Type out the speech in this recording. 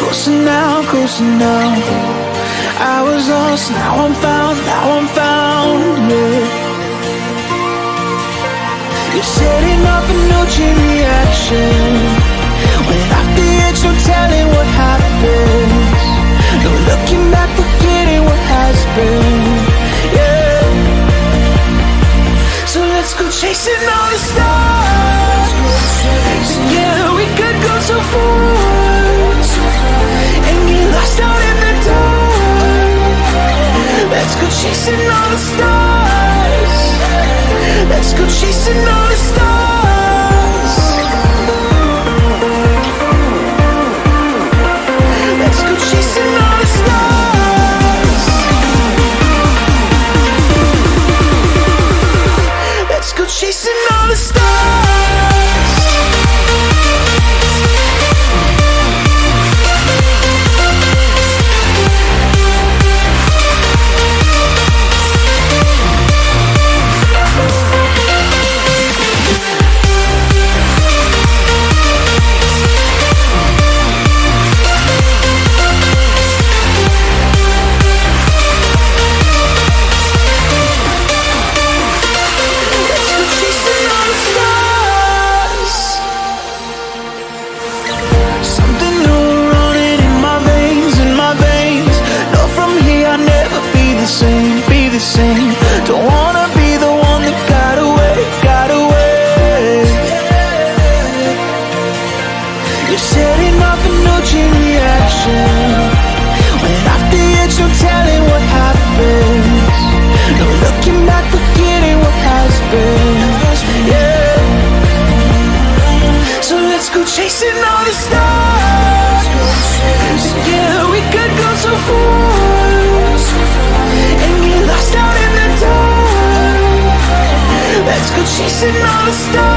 closer now. I was lost, now I'm found, yeah. You're setting off a no chain reaction. When off the edge, no telling what happens. No looking back, forgetting what has been, yeah. So let's go chasing all the stars. Together we could go so far and get lost out in the dark. Let's go chasing all the stars. Let's go chasing all the stars. Let's go chasing all the stars. Let's go chasing all the stars. Don't wanna be the one that got away. You're setting off a no chain reaction. When off the edge, no telling what happens. No looking back, forgetting what has been, yeah. So let's go chasing all the stars. Together we could go so far and get lost out in the dark. Let's go chasing all the stars.